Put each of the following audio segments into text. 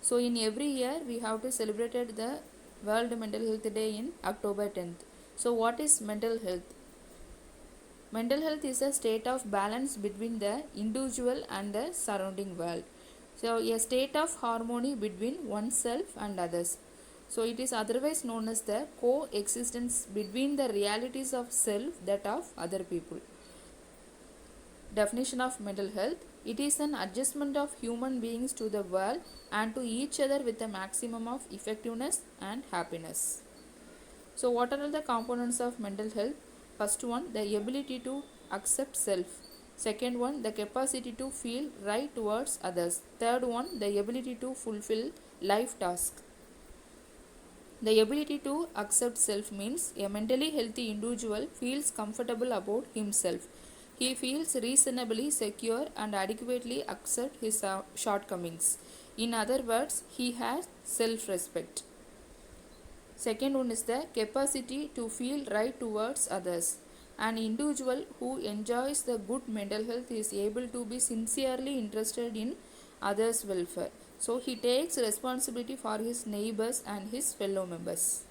So in every year we have to celebrate the World Mental Health Day in October 10th. So what is mental health? Mental health is a state of balance between the individual and the surrounding world. So a state of harmony between oneself and others. So it is otherwise known as the coexistence between the realities of self that of other people. Definition of mental health: it is an adjustment of human beings to the world and to each other with a maximum of effectiveness and happiness. So what are all the components of mental health? First one, the ability to accept self. Second one, the capacity to feel right towards others. Third one, the ability to fulfill life tasks. The ability to accept self means a mentally healthy individual feels comfortable about himself. He feels reasonably secure and adequately accept his shortcomings. In other words, he has self-respect. Second one is the capacity to feel right towards others. An individual who enjoys the good mental health is able to be sincerely interested in others' welfare. So he takes responsibility for his neighbors and his fellow members.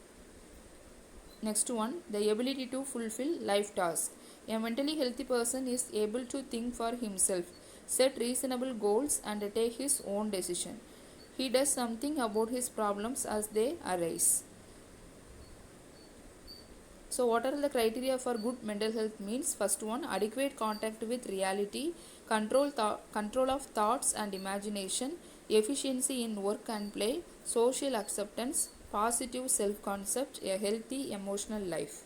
Next one, the ability to fulfill life tasks. A mentally healthy person is able to think for himself, set reasonable goals and take his own decision. He does something about his problems as they arise. So what are the criteria for good mental health means? First one, adequate contact with reality, control of thoughts and imagination, efficiency in work and play, social acceptance, positive self-concept, a healthy emotional life.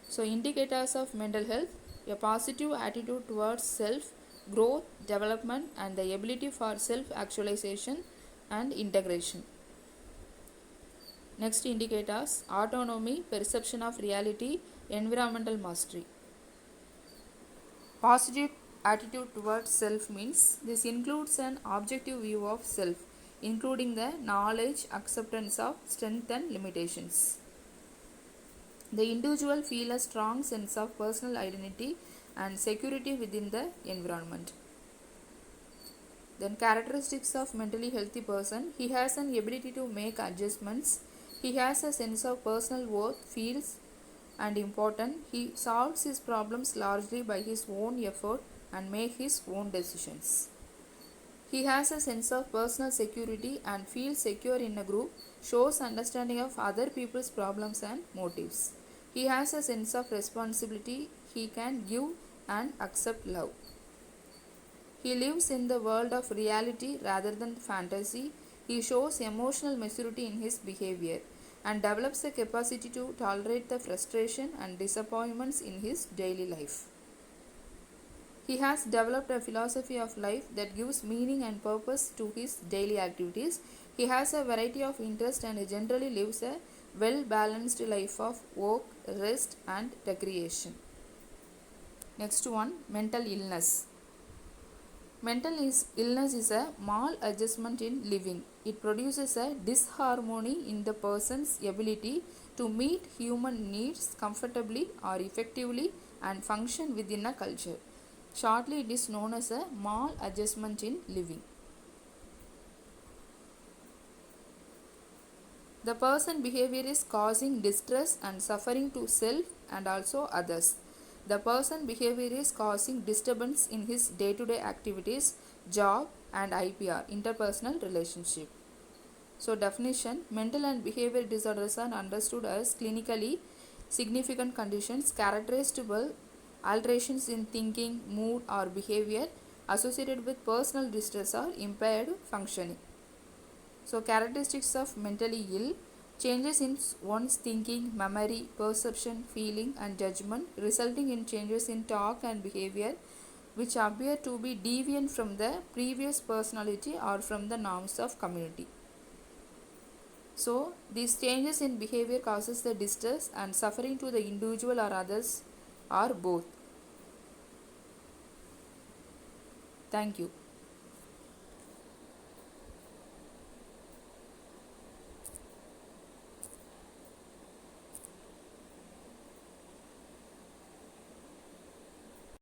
So indicators of mental health: a positive attitude towards self, growth, development and the ability for self-actualization and integration. Next indicators: autonomy, perception of reality, environmental mastery. Positive attitude towards self means this includes an objective view of self, including the knowledge, acceptance of strengths and limitations. The individual feels a strong sense of personal identity and security within the environment. Then characteristics of mentally healthy person: he has an ability to make adjustments, he has a sense of personal worth, feels and important, he solves his problems largely by his own effort and makes his own decisions. He has a sense of personal security and feels secure in a group, shows understanding of other people's problems and motives. He has a sense of responsibility, he can give and accept love. He lives in the world of reality rather than fantasy. He shows emotional maturity in his behavior and develops the capacity to tolerate the frustration and disappointments in his daily life. He has developed a philosophy of life that gives meaning and purpose to his daily activities. He has a variety of interests and generally lives a well-balanced life of work, rest and recreation. Next one, mental illness. Mental illness is a maladjustment in living. It produces a disharmony in the person's ability to meet human needs comfortably or effectively and function within a culture. Shortly, it is known as a maladjustment in living. The person behavior is causing distress and suffering to self and also others. The person behavior is causing disturbance in his day-to-day activities, job and IPR, interpersonal relationship. So definition: mental and behavior disorders are understood as clinically significant conditions characterized by alterations in thinking, mood or behavior associated with personal distress or impaired functioning. So characteristics of mentally ill: changes in one's thinking, memory, perception, feeling and judgment resulting in changes in talk and behavior which appear to be deviant from the previous personality or from the norms of community. So these changes in behavior causes the distress and suffering to the individual or others or both. Thank you.